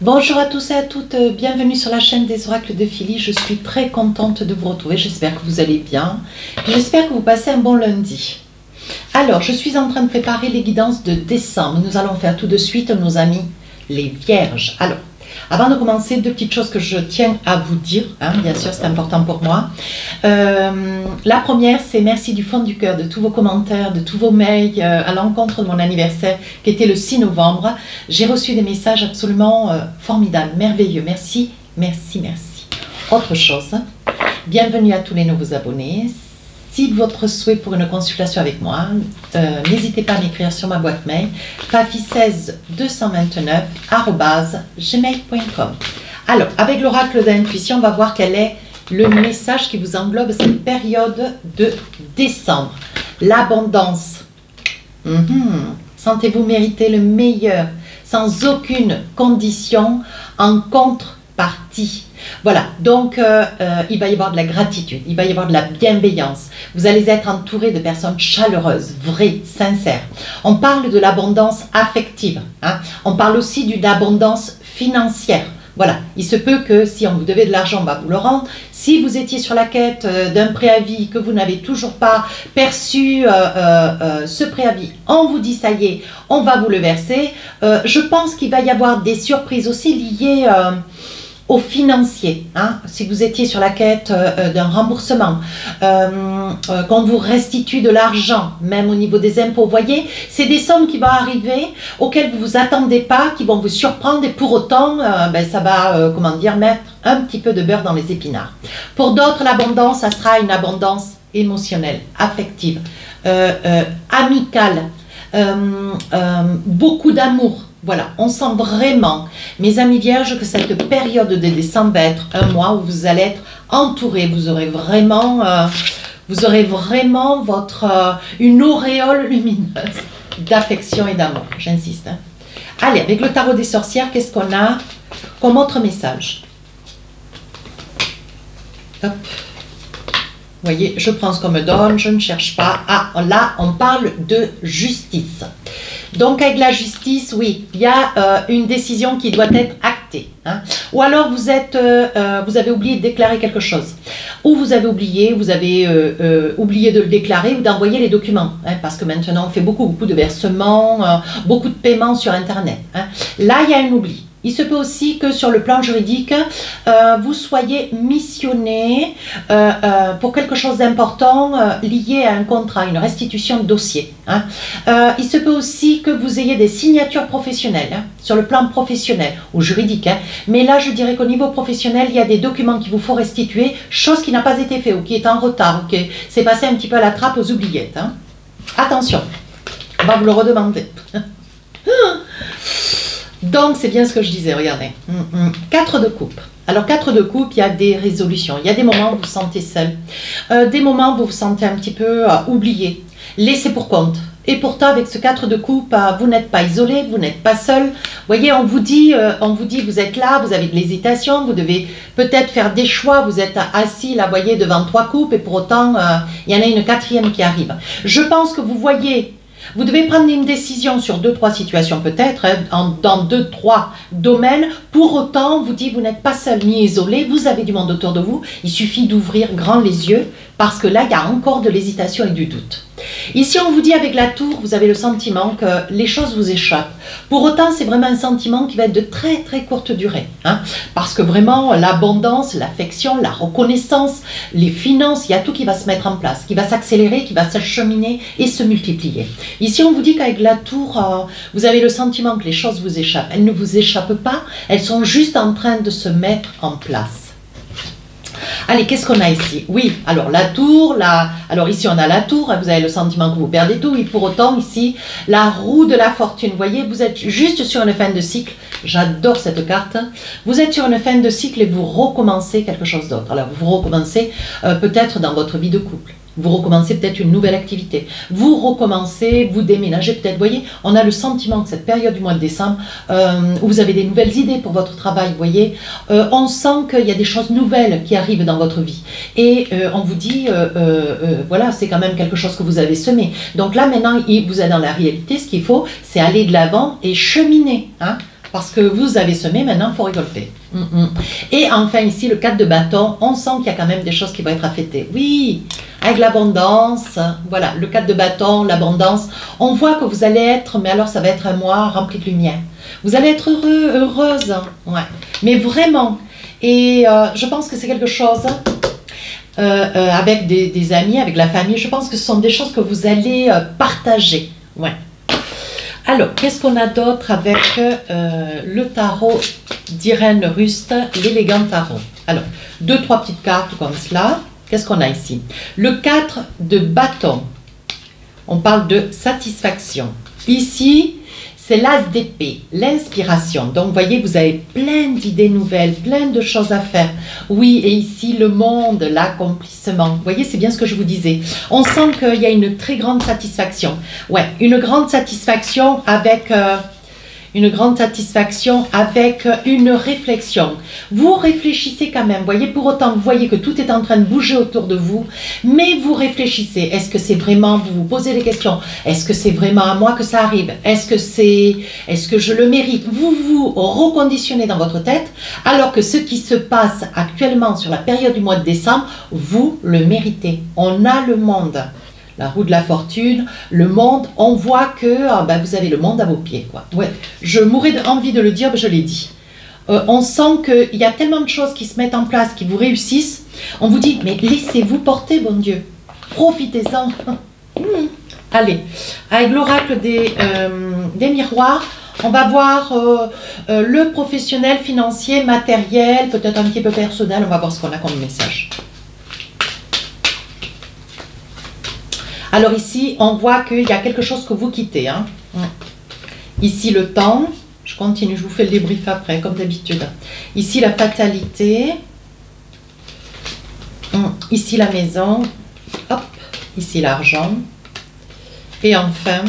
Bonjour à tous et à toutes, bienvenue sur la chaîne des oracles de Philly. Je suis très contente de vous retrouver, j'espère que vous allez bien. J'espère que vous passez un bon lundi. Alors, je suis en train de préparer les guidances de décembre. Nous allons faire tout de suite nos amis les vierges. Alors, avant de commencer, deux petites choses que je tiens à vous dire, bien sûr c'est important pour moi. La première, c'est merci du fond du cœur de tous vos commentaires, de tous vos mails à l'encontre de mon anniversaire qui était le 6 novembre. J'ai reçu des messages absolument formidables, merveilleux. Merci, merci, merci. Autre chose, bienvenue à tous les nouveaux abonnés. Si votre souhait pour une consultation avec moi, n'hésitez pas à m'écrire sur ma boîte mail pafi16229@gmail.com. Alors, avec l'oracle d'intuition, on va voir quel est le message qui vous englobe cette période de décembre. L'abondance. Sentez-vous mériter le meilleur, sans aucune condition, en contrepartie. Voilà, donc il va y avoir de la gratitude, il va y avoir de la bienveillance. Vous allez être entouré de personnes chaleureuses, vraies, sincères. On parle de l'abondance affective, on parle aussi d'une abondance financière. Voilà, il se peut que si on vous devait de l'argent, on va vous le rendre. Si vous étiez sur la quête d'un préavis, que vous n'avez toujours pas perçu ce préavis, on vous dit ça y est, on va vous le verser. Je pense qu'il va y avoir des surprises aussi liées au financier, si vous étiez sur la quête d'un remboursement, qu'on vous restitue de l'argent, même au niveau des impôts, vous voyez, c'est des sommes qui vont arriver, auxquelles vous ne vous attendez pas, qui vont vous surprendre et pour autant, ça va, comment dire, mettre un petit peu de beurre dans les épinards. Pour d'autres, l'abondance, ça sera une abondance émotionnelle, affective, amicale, beaucoup d'amour. Voilà, on sent vraiment, mes amis vierges, que cette période de décembre va être un mois où vous allez être entourés. Vous aurez vraiment une auréole lumineuse d'affection et d'amour, j'insiste. Allez, avec le tarot des sorcières, qu'est-ce qu'on a comme autre message? Hop. Vous voyez, je prends ce qu'on me donne, je ne cherche pas. Ah, là, on parle de justice. Donc, avec la justice, oui, il y a une décision qui doit être actée. Ou alors, vous avez oublié de déclarer quelque chose. Ou vous avez oublié de le déclarer ou d'envoyer les documents. Parce que maintenant, on fait beaucoup de versements, beaucoup de paiements sur Internet. Là, il y a un oubli. Il se peut aussi que sur le plan juridique, vous soyez missionné pour quelque chose d'important lié à un contrat, une restitution de dossier. Il se peut aussi que vous ayez des signatures professionnelles, sur le plan professionnel ou juridique. Mais là, je dirais qu'au niveau professionnel, il y a des documents qu'il vous faut restituer, chose qui n'a pas été faite ou qui est en retard, ou qui s'est passé un petit peu à la trappe aux oubliettes. Attention, on va vous le redemander. Donc, c'est bien ce que je disais, regardez. 4 de coupe. Alors, 4 de coupe, il y a des résolutions. Il y a des moments où vous vous sentez seul. Des moments où vous vous sentez un petit peu oublié, laissé pour compte. Et pourtant, avec ce 4 de coupe, vous n'êtes pas isolé, vous n'êtes pas seul. Vous voyez, on vous dit, vous êtes là, vous avez de l'hésitation, vous devez peut-être faire des choix, vous êtes assis, là, vous voyez, devant 3 coupes, et pour autant, il y en a une 4e qui arrive. Je pense que vous voyez... Vous devez prendre une décision sur 2-3 situations peut-être, dans 2-3 domaines. Pour autant, on vous dit, vous n'êtes pas seul ni isolé, vous avez du monde autour de vous. Il suffit d'ouvrir grand les yeux parce que là, il y a encore de l'hésitation et du doute. Ici, on vous dit avec la tour, vous avez le sentiment que les choses vous échappent. Pour autant, c'est vraiment un sentiment qui va être de très très courte durée. Parce que vraiment, l'abondance, l'affection, la reconnaissance, les finances, il y a tout qui va se mettre en place, qui va s'accélérer, qui va s'acheminer et se multiplier. Ici, on vous dit qu'avec la tour, vous avez le sentiment que les choses vous échappent. Elles ne vous échappent pas, elles sont juste en train de se mettre en place. Allez, qu'est-ce qu'on a ici? Oui, alors la tour, alors ici on a la tour, vous avez le sentiment que vous perdez tout, et pour autant ici, la roue de la fortune, vous voyez, vous êtes juste sur une fin de cycle, j'adore cette carte, vous êtes sur une fin de cycle et vous recommencez quelque chose d'autre. Alors vous recommencez peut-être dans votre vie de couple. Vous recommencez peut-être une nouvelle activité. Vous recommencez, vous déménagez peut-être. Vous voyez, on a le sentiment que cette période du mois de décembre, où vous avez des nouvelles idées pour votre travail, vous voyez, on sent qu'il y a des choses nouvelles qui arrivent dans votre vie. Et on vous dit, voilà, c'est quand même quelque chose que vous avez semé. Donc là, maintenant, vous êtes dans la réalité. Ce qu'il faut, c'est aller de l'avant et cheminer. parce que vous avez semé, maintenant il faut récolter. Et enfin ici, le 4 de bâton, on sent qu'il y a quand même des choses qui vont être affectées. Oui, avec l'abondance, voilà, le 4 de bâton, l'abondance, on voit que vous allez être, mais alors ça va être un mois rempli de lumière. Vous allez être heureux, heureuse, ouais, mais vraiment. Et je pense que c'est quelque chose... avec des amis, avec la famille, je pense que ce sont des choses que vous allez partager. Ouais. Alors, qu'est-ce qu'on a d'autre avec le tarot d'Irène Rust, l'élégant tarot? Alors, 2-3 petites cartes comme cela. Qu'est-ce qu'on a ici? Le 4 de bâton. On parle de satisfaction. Ici, c'est l'as d'épée, l'inspiration. Donc, vous voyez, vous avez plein d'idées nouvelles, plein de choses à faire. Oui, et ici, le monde, l'accomplissement. Vous voyez, c'est bien ce que je vous disais. On sent qu'il y a une très grande satisfaction. Ouais, une grande satisfaction avec... une réflexion. Vous réfléchissez quand même, voyez, pour autant, vous voyez que tout est en train de bouger autour de vous, mais vous réfléchissez. Est-ce que c'est vraiment, vous vous posez des questions, est-ce que c'est vraiment à moi que ça arrive? Est-ce que je le mérite? Vous vous reconditionnez dans votre tête, alors que ce qui se passe actuellement sur la période du mois de décembre, vous le méritez. On a le monde. La roue de la fortune, le monde, on voit que vous avez le monde à vos pieds, quoi. Ouais, je mourrais d'envie de le dire, mais je l'ai dit. On sent qu'il y a tellement de choses qui se mettent en place, qui vous réussissent. On vous dit, mais laissez-vous porter, bon Dieu. Profitez-en. Allez, avec l'oracle des miroirs, on va voir le professionnel, financier, matériel, peut-être un petit peu personnel. On va voir ce qu'on a comme message. Alors ici, on voit qu'il y a quelque chose que vous quittez. Hein. Ici, le temps. Je continue, je vous fais le débrief après, comme d'habitude. Ici, la fatalité. Ici, la maison. Hop. Ici, l'argent. Et enfin,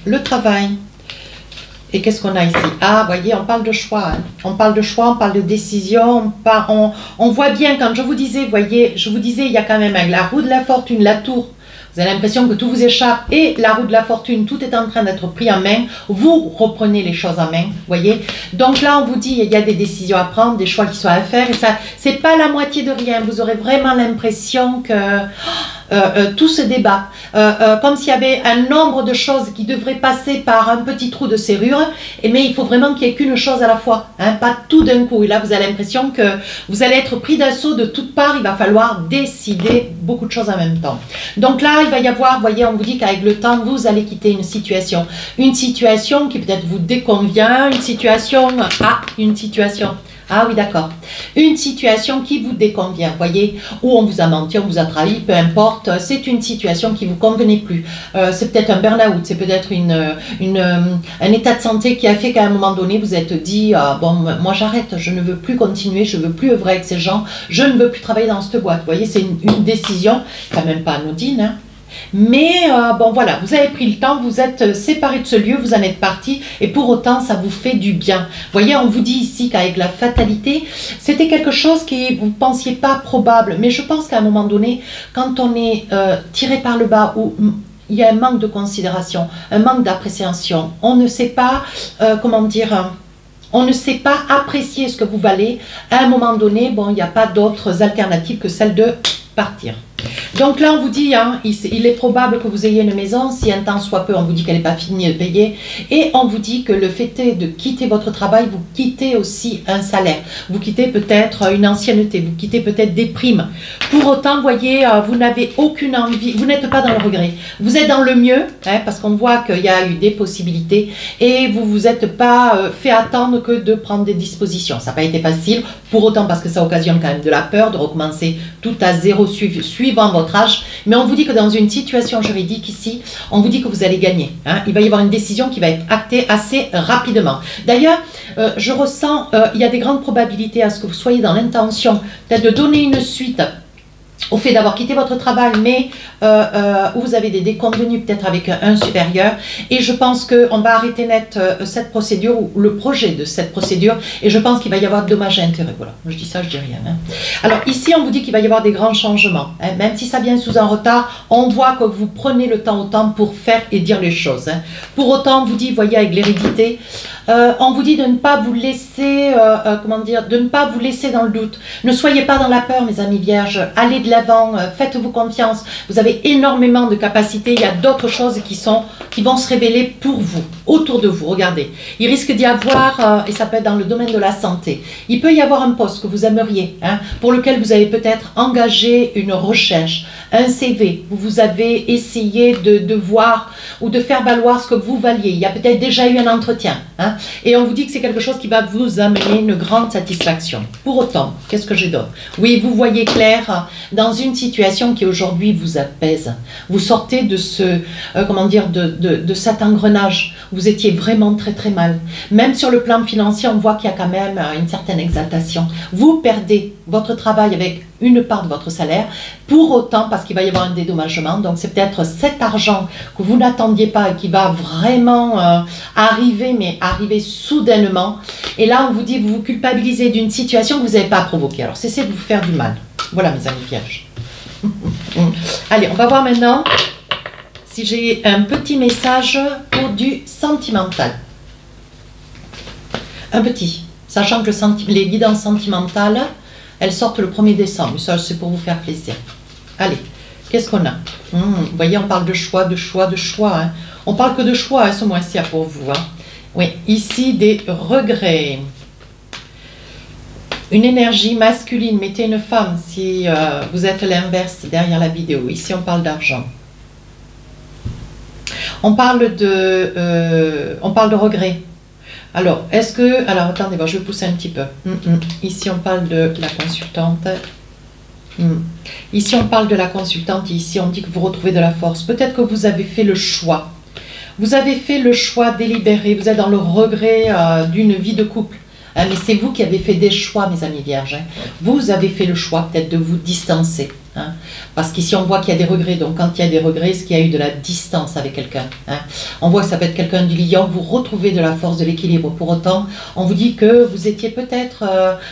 le travail. Et qu'est-ce qu'on a ici? Ah, voyez, on parle de choix. Hein. On parle de choix, on parle de décision. On voit bien, quand je vous disais, voyez, je vous disais, il y a quand même la roue de la fortune, la tour. Vous avez l'impression que tout vous échappe et la roue de la fortune, tout est en train d'être pris en main. Vous reprenez les choses en main, voyez. Donc là, on vous dit, il y a des décisions à prendre, des choix qui sont à faire. Et ça, c'est pas la moitié de rien. Vous aurez vraiment l'impression que tout se débat. Comme s'il y avait un nombre de choses qui devraient passer par un petit trou de serrure. Mais il faut vraiment qu'il n'y ait qu'une chose à la fois. Hein, pas tout d'un coup. Et là, vous avez l'impression que vous allez être pris d'assaut de toutes parts. Il va falloir décider beaucoup de choses en même temps. Donc là, il va y avoir, vous voyez, on vous dit qu'avec le temps, vous allez quitter une situation. Une situation qui peut-être vous déconvient, une situation... Ah oui, d'accord. Une situation qui vous déconvient, vous voyez, où on vous a menti, on vous a trahi, peu importe, c'est une situation qui ne vous convenait plus. C'est peut-être un burn-out, c'est peut-être un état de santé qui a fait qu'à un moment donné, vous êtes dit, bon, moi j'arrête, je ne veux plus continuer, je ne veux plus œuvrer avec ces gens, je ne veux plus travailler dans cette boîte. Vous voyez, c'est une décision quand même pas anodine, hein. Mais bon voilà, vous avez pris le temps, vous êtes séparés de ce lieu, vous en êtes partis et pour autant ça vous fait du bien. Vous voyez, on vous dit ici qu'avec la fatalité, c'était quelque chose que vous ne pensiez pas probable. Mais je pense qu'à un moment donné, quand on est tiré par le bas ou il y a un manque de considération, un manque d'appréciation, on ne sait pas, comment dire... On ne sait pas apprécier ce que vous valez. À un moment donné, bon, il n'y a pas d'autres alternatives que celle de partir. Donc là, on vous dit, hein, il est probable que vous ayez une maison, si un temps soit peu, on vous dit qu'elle n'est pas finie de payer, et on vous dit que le fait est de quitter votre travail, vous quittez aussi un salaire, vous quittez peut-être une ancienneté, vous quittez peut-être des primes. Pour autant, vous voyez, vous n'avez aucune envie, vous n'êtes pas dans le regret, vous êtes dans le mieux, hein, parce qu'on voit qu'il y a eu des possibilités, et vous vous êtes pas fait attendre que de prendre des dispositions. Ça n'a pas été facile, pour autant parce que ça occasionne quand même de la peur, de recommencer tout à zéro suivant votre âge, mais on vous dit que dans une situation juridique ici, on vous dit que vous allez gagner. Hein. Il va y avoir une décision qui va être actée assez rapidement. D'ailleurs, je ressens, il y a des grandes probabilités à ce que vous soyez dans l'intention peut-être de donner une suite au fait d'avoir quitté votre travail, mais où vous avez des déconvenus peut-être avec un supérieur. Et je pense qu'on va arrêter net cette procédure, ou le projet de cette procédure, et je pense qu'il va y avoir dommages et intérêts. Voilà, je dis ça, je dis rien. Hein. Alors ici, on vous dit qu'il va y avoir des grands changements. Hein. Même si ça vient sous un retard, on voit que vous prenez le temps au temps pour faire et dire les choses. Hein. Pour autant, on vous dit, voyez, avec l'hérédité, On vous dit de ne pas vous laisser, comment dire, de ne pas vous laisser dans le doute. Ne soyez pas dans la peur, mes amis vierges. Allez de l'avant, faites-vous confiance. Vous avez énormément de capacités. Il y a d'autres choses qui vont se révéler pour vous, autour de vous. Regardez, il risque d'y avoir, et ça peut être dans le domaine de la santé, il peut y avoir un poste que vous aimeriez, hein, pour lequel vous avez peut-être engagé une recherche, un CV, où vous avez essayé de voir ou de faire valoir ce que vous valiez. Il y a peut-être déjà eu un entretien, hein, et on vous dit que c'est quelque chose qui va vous amener une grande satisfaction. Pour autant, qu'est-ce que j'ai d'autre? Oui, vous voyez clair dans une situation qui aujourd'hui vous apaise. Vous sortez de ce, comment dire, de cet engrenage. Vous étiez vraiment très très mal. Même sur le plan financier, on voit qu'il y a quand même une certaine exaltation. Vous perdez votre travail avec une part de votre salaire, pour autant, parce qu'il va y avoir un dédommagement. Donc c'est peut-être cet argent que vous n'attendiez pas et qui va vraiment arriver, mais arriver soudainement. Et là, on vous dit, vous vous culpabilisez d'une situation que vous n'avez pas provoquée. Alors cessez de vous faire du mal. Voilà, mes amis vierges. Allez, on va voir maintenant si j'ai un petit message pour du sentimental. Un petit, sachant que les guidances sentimentales, elles sortent le 1er décembre. Ça, c'est pour vous faire plaisir. Allez, qu'est-ce qu'on a? Vous voyez, on parle de choix, de choix, de choix. Hein. On parle que de choix, hein, ce mois-ci pour vous. Hein. Oui, ici, des regrets. Une énergie masculine. Mettez une femme si vous êtes l'inverse derrière la vidéo. Ici, on parle d'argent. On parle de regret. Alors, est-ce que... Alors, attendez, je vais pousser un petit peu. Ici, on parle de la consultante. Ici, on parle de la consultante. Et ici, on dit que vous retrouvez de la force. Peut-être que vous avez fait le choix. Vous avez fait le choix délibéré. Vous êtes dans le regret d'une vie de couple. Hein, mais c'est vous qui avez fait des choix, mes amis vierges. Hein. Vous avez fait le choix peut-être de vous distancer. Hein, parce qu'ici, on voit qu'il y a des regrets. Donc, quand il y a des regrets, c'est qu'il y a eu de la distance avec quelqu'un. Hein. On voit que ça peut être quelqu'un du lion. Vous retrouvez de la force, de l'équilibre. Pour autant, on vous dit que vous étiez peut-être...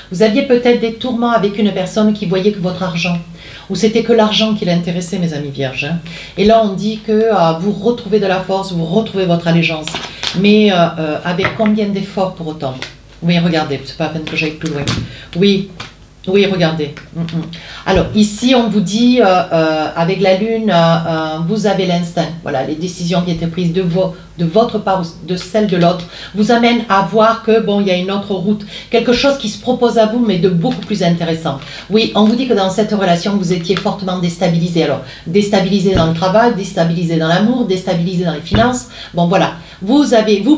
vous aviez peut-être des tourments avec une personne qui voyait que votre argent. Ou c'était que l'argent qui l'intéressait, mes amis vierges. Hein. Et là, on dit que vous retrouvez de la force, vous retrouvez votre allégeance. Mais avec combien d'efforts pour autant? Oui, regardez, c'est pas la peine que j'aille plus loin. Oui, oui, regardez. Alors, ici, on vous dit, avec la lune, vous avez l'instinct. Voilà, les décisions qui étaient prises de votre part ou de celle de l'autre vous amènent à voir que, bon, il y a une autre route. Quelque chose qui se propose à vous, mais de beaucoup plus intéressant. Oui, on vous dit que dans cette relation, vous étiez fortement déstabilisé. Alors, déstabilisé dans le travail, déstabilisé dans l'amour, déstabilisé dans les finances. Bon, voilà. Vous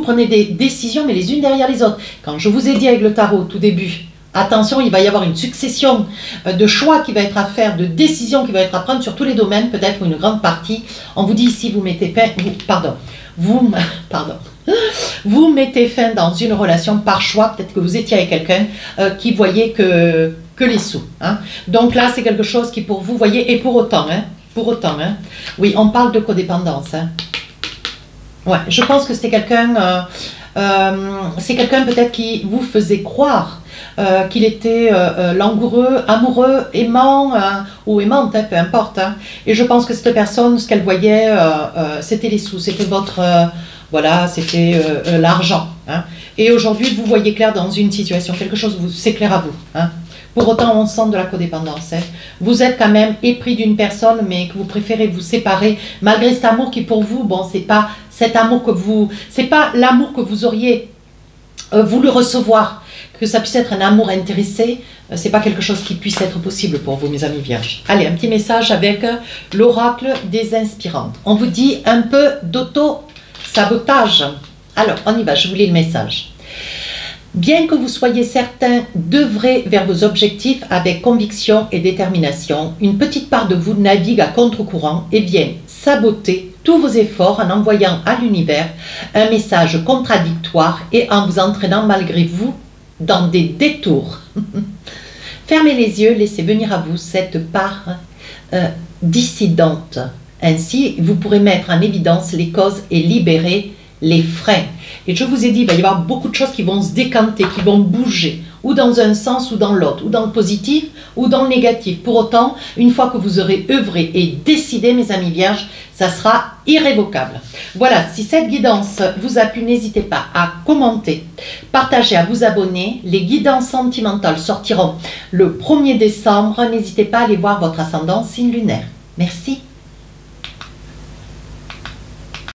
prenez des décisions, mais les unes derrière les autres. Quand je vous ai dit avec le tarot, au tout début, attention, il va y avoir une succession de choix qui va être à faire, de décisions qui va être à prendre sur tous les domaines, peut-être, ou une grande partie. On vous dit ici, vous mettez fin, vous mettez fin dans une relation par choix. Peut-être que vous étiez avec quelqu'un qui voyait que les sous. Hein. Donc là, c'est quelque chose qui pour vous, voyez, et pour autant, oui, on parle de codépendance. Hein. Ouais, je pense que c'était quelqu'un, c'est quelqu'un peut-être qui vous faisait croire qu'il était langoureux, amoureux, aimant ou aimante, hein, peu importe. Hein. Et je pense que cette personne, ce qu'elle voyait, c'était les sous, c'était votre, voilà, c'était l'argent. Hein. Et aujourd'hui, vous voyez clair dans une situation, quelque chose c'est clair à vous. Hein. Pour autant, on sent de la codépendance. Hein. Vous êtes quand même épris d'une personne, mais que vous préférez vous séparer, malgré cet amour qui pour vous, bon, c'est pas cet amour que vous, c'est pas l'amour que vous auriez voulu recevoir, que ça puisse être un amour intéressé, c'est pas quelque chose qui puisse être possible pour vous, mes amis vierges. Allez, un petit message avec l'oracle des inspirantes. On vous dit un peu d'auto-sabotage. Alors, on y va, je vous lis le message. Bien que vous soyez certain d'œuvrer vers vos objectifs avec conviction et détermination, une petite part de vous navigue à contre-courant et vient saboter tous vos efforts en envoyant à l'univers un message contradictoire et en vous entraînant malgré vous dans des détours. Fermez les yeux, laissez venir à vous cette part dissidente. Ainsi, vous pourrez mettre en évidence les causes et libérer les freins. Et je vous ai dit, il va y avoir beaucoup de choses qui vont se décanter, qui vont bouger. ou dans un sens ou dans l'autre, ou dans le positif ou dans le négatif. Pour autant, une fois que vous aurez œuvré et décidé, mes amis vierges, ça sera irrévocable. Voilà, si cette guidance vous a plu, n'hésitez pas à commenter, partager, à vous abonner. Les guidances sentimentales sortiront le 1er décembre. N'hésitez pas à aller voir votre ascendant signe lunaire. Merci.